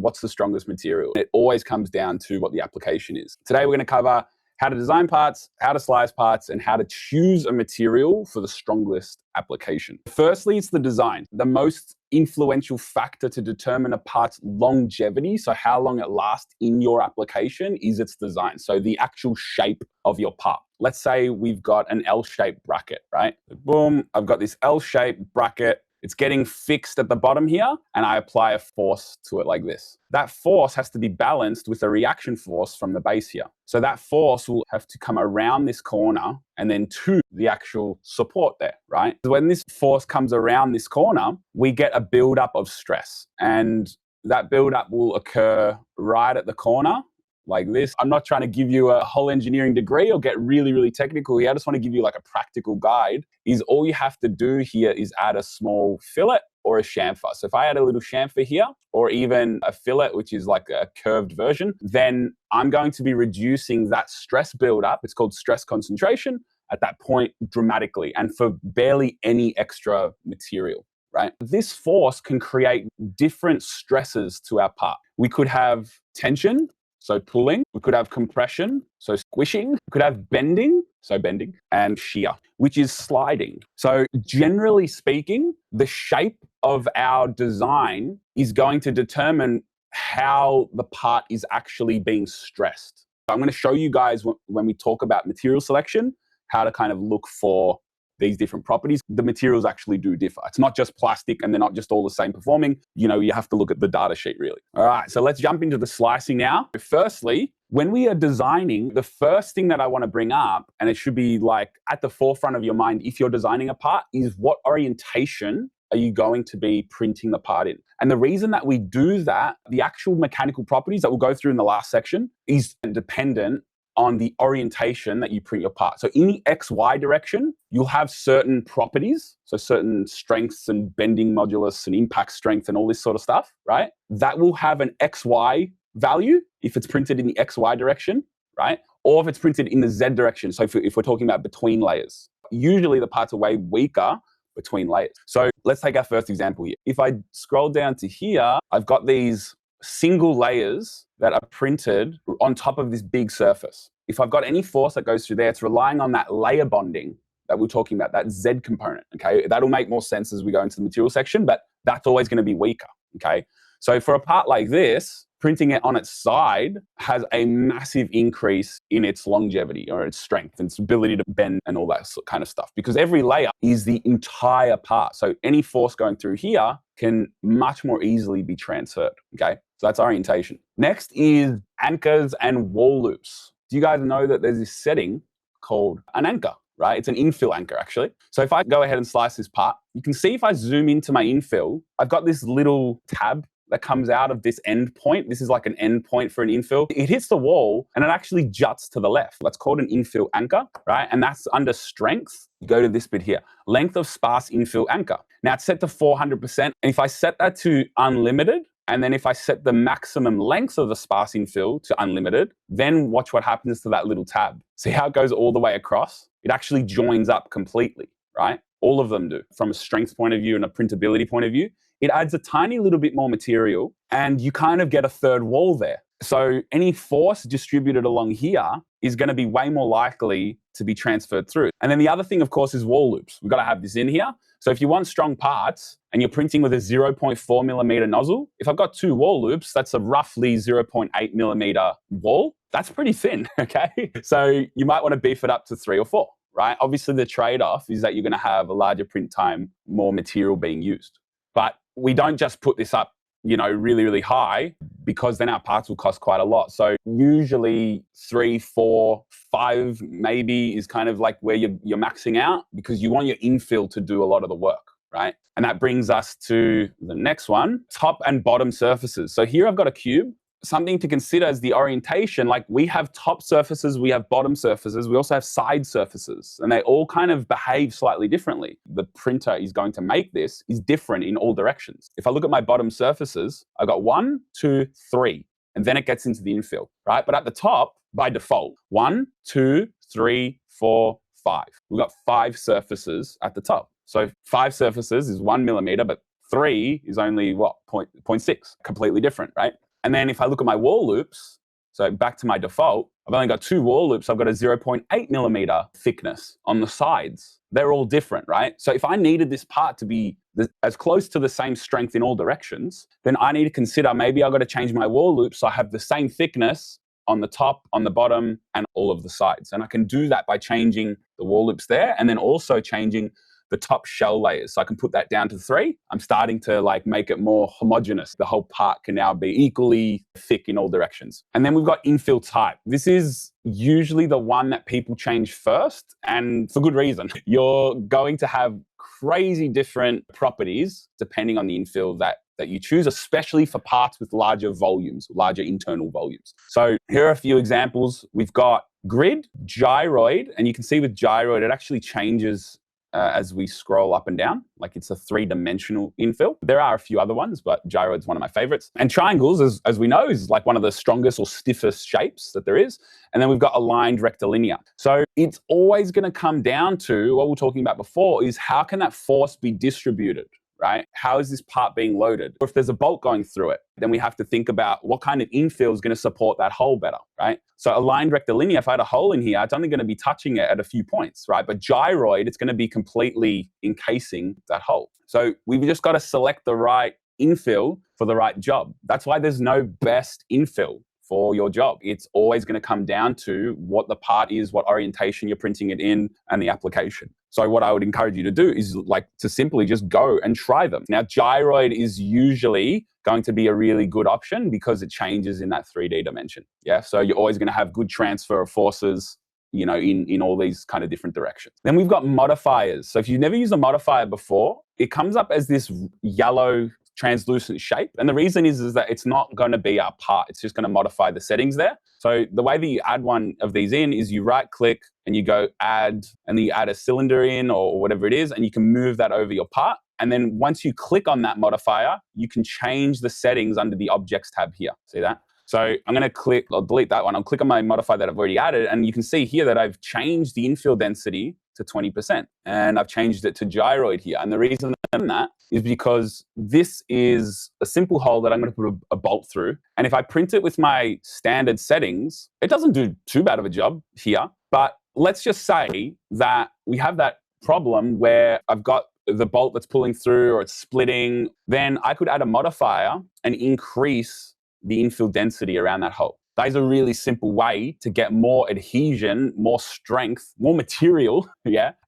what's the strongest material? It always comes down to what the application is. Today, we're going to cover how to design parts, how to slice parts, and how to choose a material for the strongest application. Firstly, it's the design. The most influential factor to determine a part's longevity, so how long it lasts in your application, is its design. So the actual shape of your part. Let's say we've got an L-shaped bracket, right? Boom, I've got this L-shaped bracket. It's getting fixed at the bottom here, and I apply a force to it like this. That force has to be balanced with a reaction force from the base here. So that force will have to come around this corner and then to the actual support there, right? When this force comes around this corner, we get a buildup of stress, and that buildup will occur right at the corner, like this. I'm not trying to give you a whole engineering degree or get really, really technical here. I just want to give you like a practical guide. Is all you have to do here is add a small fillet or a chamfer. So if I add a little chamfer here, or even a fillet, which is like a curved version, then I'm going to be reducing that stress buildup. It's called stress concentration at that point dramatically, and for barely any extra material, right? This force can create different stresses to our part. We could have tension, so pulling. We could have compression, so squishing. We could have bending, so bending, and shear, which is sliding. So generally speaking, the shape of our design is going to determine how the part is actually being stressed. I'm going to show you guys when we talk about material selection, how to kind of look for these different properties. The materials actually do differ. It's not just plastic and they're not just all the same performing. You have to look at the data sheet really. All right, so let's jump into the slicing now. Firstly, when we are designing, the first thing that I want to bring up, and it should be like at the forefront of your mind if you're designing a part, is what orientation are you going to be printing the part in? And the reason that we do that, the actual mechanical properties that we'll go through in the last section, is dependent on the orientation that you print your part. So in the XY direction, you'll have certain properties, so certain strengths and bending modulus and impact strength and all this sort of stuff, right? That will have an XY value if it's printed in the XY direction, right? Or if it's printed in the Z direction. So if we're talking about between layers, usually the parts are way weaker between layers. So let's take our first example here. If I scroll down to here, I've got these single layers that are printed on top of this big surface. If I've got any force that goes through there, it's relying on that layer bonding that we're talking about, that Z component, okay? That'll make more sense as we go into the material section, but that's always going to be weaker, okay? So for a part like this, printing it on its side has a massive increase in its longevity or its strength and its ability to bend and all that kind of stuff, because every layer is the entire part. So any force going through here can much more easily be transferred, okay? So that's orientation. Next is anchors and wall loops. Do you guys know that there's this setting called an anchor, right? It's an infill anchor, actually. So if I go ahead and slice this part, you can see if I zoom into my infill, I've got this little tab that comes out of this end point. This is like an end point for an infill. It hits the wall and it actually juts to the left. That's called an infill anchor, right? And that's under strength. You go to this bit here, length of sparse infill anchor. Now it's set to 400%. And if I set that to unlimited, and then if I set the maximum length of the sparse infill to unlimited, then watch what happens to that little tab. See how it goes all the way across? It actually joins up completely, right? All of them do. From a strength point of view and a printability point of view, it adds a tiny little bit more material and you kind of get a third wall there. So any force distributed along here is going to be way more likely to be transferred through. And then the other thing, of course, is wall loops. We've got to have this in here. So if you want strong parts and you're printing with a 0.4 millimeter nozzle, if I've got two wall loops, that's a roughly 0.8 millimeter wall. That's pretty thin, okay? So you might want to beef it up to 3 or 4, right? Obviously, the trade-off is that you're going to have a larger print time, more material being used. But we don't just put this up, really, really high, because then our parts will cost quite a lot. So usually 3, 4, 5 maybe is kind of like where you're maxing out, because you want your infill to do a lot of the work, right? And that brings us to the next one, top and bottom surfaces. So here I've got a cube. Something to consider is the orientation. Like we have top surfaces, we have bottom surfaces, we also have side surfaces, and they all kind of behave slightly differently. The printer is going to make this is different in all directions. If I look at my bottom surfaces, I've got 1, 2, 3, and then it gets into the infill, right? But at the top, by default, 1, 2, 3, 4, 5. We've got 5 surfaces at the top. So 5 surfaces is 1 millimeter, but 3 is only what, 0.6, completely different, right? And then if I look at my wall loops, so back to my default, I've only got 2 wall loops. I've got a 0.8 millimeter thickness on the sides. They're all different, right? So if I needed this part to be as close to the same strength in all directions, then I need to consider maybe I've got to change my wall loop so I have the same thickness on the top, on the bottom, and all of the sides. And I can do that by changing the wall loops there, and then also changing the top shell layers. So I can put that down to 3. I'm starting to like make it more homogeneous. The whole part can now be equally thick in all directions. And then we've got infill type. This is usually the one that people change first, and for good reason. You're going to have crazy different properties depending on the infill that you choose, especially for parts with larger volumes, larger internal volumes. So here are a few examples. We've got grid, gyroid, and you can see with gyroid, it actually changes as we scroll up and down, like it's a 3-dimensional infill. There are a few other ones, but gyroid's one of my favorites. And triangles, as we know, is like one of the strongest or stiffest shapes that there is. And then we've got aligned rectilinear. So it's always going to come down to what we were talking about before, is how can that force be distributed? Right? How is this part being loaded? Or if there's a bolt going through it, then we have to think about what kind of infill is going to support that hole better, right? So aligned rectilinear, if I had a hole in here, it's only going to be touching it at a few points, right? But gyroid, it's going to be completely encasing that hole. So we've just got to select the right infill for the right job. That's why there's no best infill for your job. It's always going to come down to what the part is, what orientation you're printing it in, and the application. So what I would encourage you to do is like to simply just go and try them. Now, gyroid is usually going to be a really good option because it changes in that 3D dimension. Yeah, so you're always going to have good transfer of forces, you know, in all these kind of different directions. Then we've got modifiers. So if you've never used a modifier before, it comes up as this yellow translucent shape. And the reason is that it's not going to be our part. It's just going to modify the settings there. So the way that you add one of these in is you right click and you go add, and then you add a cylinder in or whatever it is, and you can move that over your part. And then once you click on that modifier, you can change the settings under the objects tab here. See that? So I'm going to click, I'll delete that one. I'll click on my modifier that I've already added. And you can see here that I've changed the infill density to 20%. And I've changed it to gyroid here. And the reason I'm doing that is because this is a simple hole that I'm going to put a bolt through. And if I print it with my standard settings, it doesn't do too bad of a job here. But let's just say that we have that problem where I've got the bolt that's pulling through or it's splitting. Then I could add a modifier and increase the infill density around that hole. That is a really simple way to get more adhesion, more strength, more material,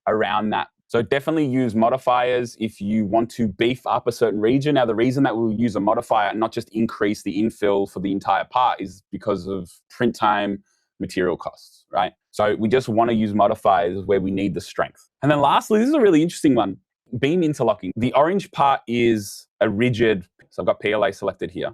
around that. So definitely use modifiers if you want to beef up a certain region. Now, the reason that we'll use a modifier and not just increase the infill for the entire part is because of print time, material costs, right? So we just want to use modifiers where we need the strength. And then lastly, this is a really interesting one, beam interlocking. The orange part is a rigid, so I've got PLA selected here.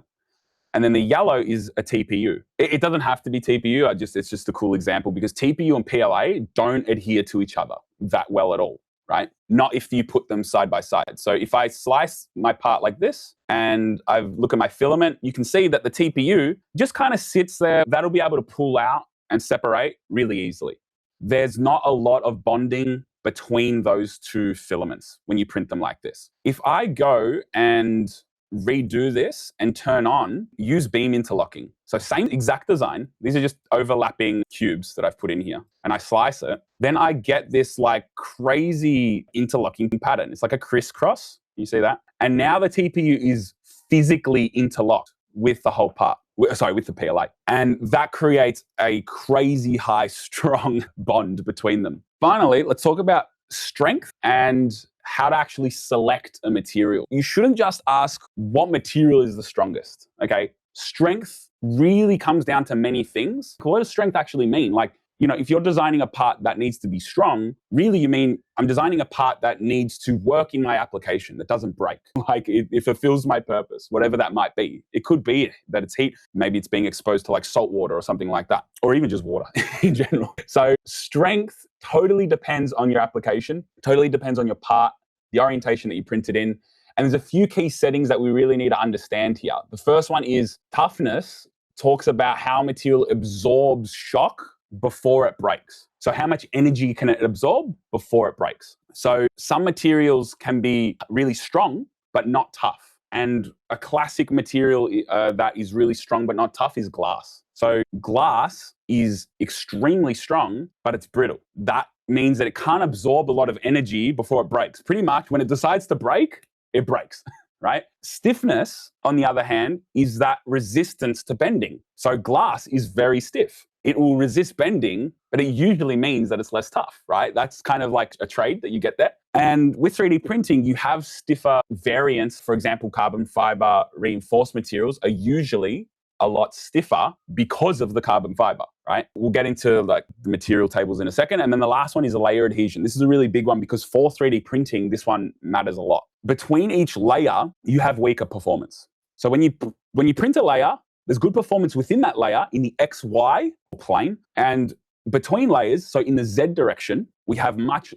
And then the yellow is a TPU. It doesn't have to be TPU. It's just a cool example because TPU and PLA don't adhere to each other that well at all, right? Not if you put them side by side. So if I slice my part like this and I look at my filament, you can see that the TPU just kind of sits there. That'll be able to pull out and separate really easily. There's not a lot of bonding between those two filaments when you print them like this. If I go and redo this and turn on, use beam interlocking. So same exact design. These are just overlapping cubes that I've put in here. And I slice it. Then I get this like crazy interlocking pattern. It's like a crisscross. You see that? And now the TPU is physically interlocked with the whole part. With the PLA. And that creates a crazy high, strong bond between them. Finally, let's talk about strength and how to actually select a material. You shouldn't just ask what material is the strongest, okay? Strength really comes down to many things. What does strength actually mean? Like, you know, if you're designing a part that needs to be strong, really you mean I'm designing a part that needs to work in my application, that doesn't break. Like it fulfills my purpose, whatever that might be. It could be that it's heat. Maybe it's being exposed to like salt water or something like that, or even just water in general. So strength totally depends on your application, totally depends on your part, the orientation that you print it in. And there's a few key settings that we really need to understand here. The first one is toughness. Talks about how material absorbs shock before it breaks. So how much energy can it absorb before it breaks? So some materials can be really strong, but not tough. And a classic material that is really strong but not tough is glass. So glass is extremely strong, but it's brittle. That means that it can't absorb a lot of energy before it breaks. Pretty much when it decides to break, it breaks, right? Stiffness, on the other hand, is that resistance to bending. So glass is very stiff. It will resist bending, but it usually means that it's less tough, right? That's kind of like a trade that you get there. And with 3D printing, you have stiffer variants. For example, carbon fiber reinforced materials are usually a lot stiffer because of the carbon fiber, right? We'll get into like the material tables in a second. And then the last one is a layer adhesion. This is a really big one because for 3D printing, this one matters a lot. Between each layer, you have weaker performance. So when you print a layer, there's good performance within that layer in the XY plane. And between layers, so in the Z direction, we have much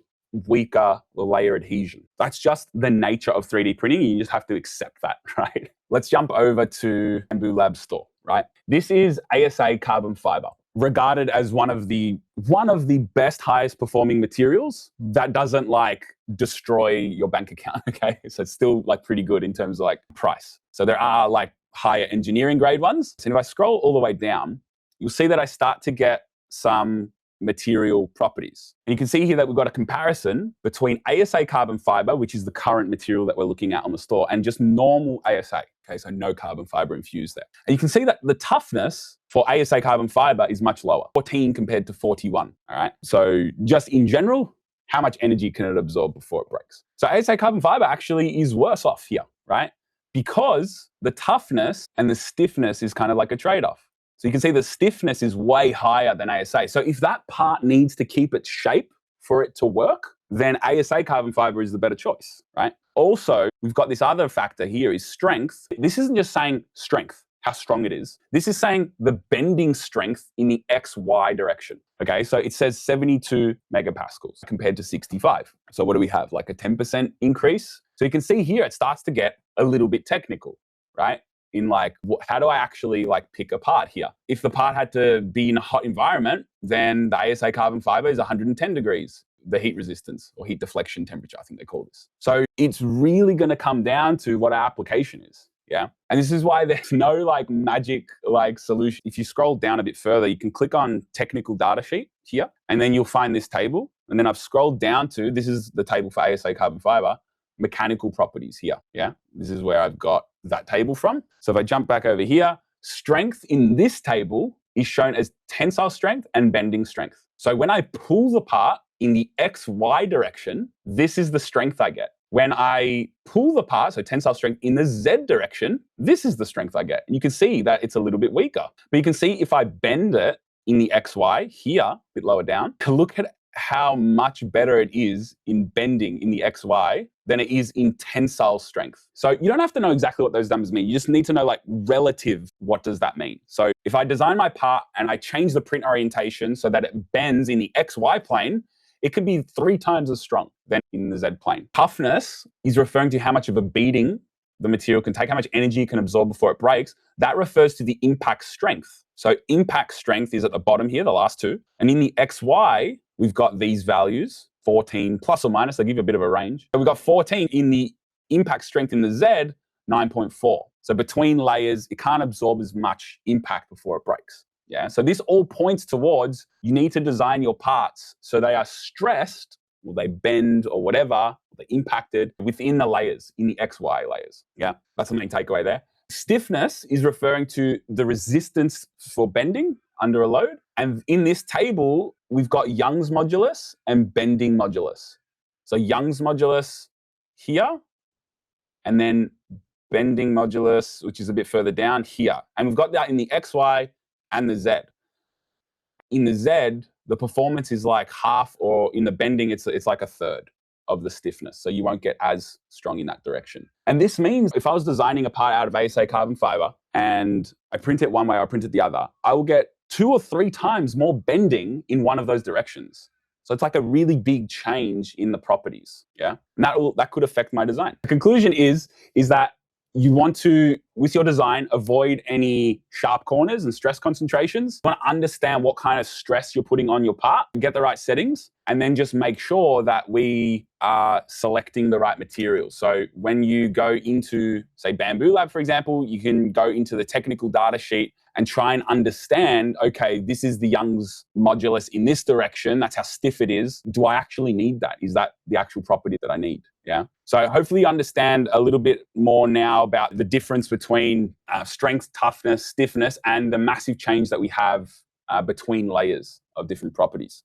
weaker layer adhesion. That's just the nature of 3D printing. You just have to accept that, right? Let's jump over to Bamboo Lab store, right? This is ASA carbon fiber, regarded as one of the best, highest performing materials that doesn't like destroy your bank account, okay? So it's still like pretty good in terms of like price. So there are like higher engineering grade ones. So if I scroll all the way down, you'll see that I start to get some material properties. And you can see here that we've got a comparison between ASA carbon fiber, which is the current material that we're looking at on the store, and just normal ASA. Okay, so no carbon fiber infused there. And you can see that the toughness for ASA carbon fiber is much lower, 14 compared to 41, all right? So just in general, how much energy can it absorb before it breaks? So ASA carbon fiber actually is worse off here, right? Because the toughness and the stiffness is kind of like a trade-off. So you can see the stiffness is way higher than ASA. So if that part needs to keep its shape for it to work, then ASA carbon fiber is the better choice, right? Also, we've got this other factor here is strength. This isn't just saying strength, how strong it is. This is saying the bending strength in the XY direction, okay? So it says 72 megapascals compared to 65. So what do we have? Like a 10% increase? So you can see here, it starts to get a little bit technical, right? In like, how do I actually like pick a part here? If the part had to be in a hot environment, then the ASA carbon fiber is 110 degrees, the heat resistance or heat deflection temperature, I think they call this. So it's really going to come down to what our application is. Yeah. And this is why there's no like magic like solution. If you scroll down a bit further, you can click on technical data sheet here, and then you'll find this table. And then I've scrolled down to, this is the table for ASA carbon fiber, mechanical properties here. Yeah. This is where I've got that table from. So if I jump back over here, strength in this table is shown as tensile strength and bending strength. So when I pull the part in the XY direction, this is the strength I get. When I pull the part, so tensile strength in the Z direction, this is the strength I get. And you can see that it's a little bit weaker. But you can see if I bend it in the XY here, a bit lower down, to look at how much better it is in bending in the XY than it is in tensile strength. So you don't have to know exactly what those numbers mean. You just need to know like relative, what does that mean? So if I design my part and I change the print orientation so that it bends in the XY plane, it could be 3 times as strong than in the Z plane. Toughness is referring to how much of a beating the material can take, how much energy it can absorb before it breaks. That refers to the impact strength. So impact strength is at the bottom here, the last two. And in the XY, we've got these values, 14 plus or minus, they give you a bit of a range. So we've got 14 in the impact strength in the Z, 9.4. So between layers, it can't absorb as much impact before it breaks. Yeah. So this all points towards you need to design your parts so they are stressed, or they bend or whatever, or they're impacted within the layers, in the XY layers. Yeah. That's the main takeaway there. Stiffness is referring to the resistance for bending under a load. And in this table, we've got Young's modulus and bending modulus. So Young's modulus here, and then bending modulus, which is a bit further down here. And we've got that in the XY and the Z. In the Z, the performance is like half, or in the bending, it's like a third of the stiffness. So you won't get as strong in that direction. And this means if I was designing a part out of ASA carbon fiber and I print it one way or I print it the other, I will get 2 or 3 times more bending in one of those directions. So it's like a really big change in the properties. Yeah. And that could affect my design. The conclusion is that you want to, with your design, avoid any sharp corners and stress concentrations. You want to understand what kind of stress you're putting on your part, get the right settings, and then just make sure that we are selecting the right materials. So when you go into, say, Bamboo Lab, for example, you can go into the technical data sheet and try and understand, okay, this is the Young's modulus in this direction. That's how stiff it is. Do I actually need that? Is that the actual property that I need? Yeah. So hopefully you understand a little bit more now about the difference between strength, toughness, stiffness, and the massive change that we have between layers of different properties.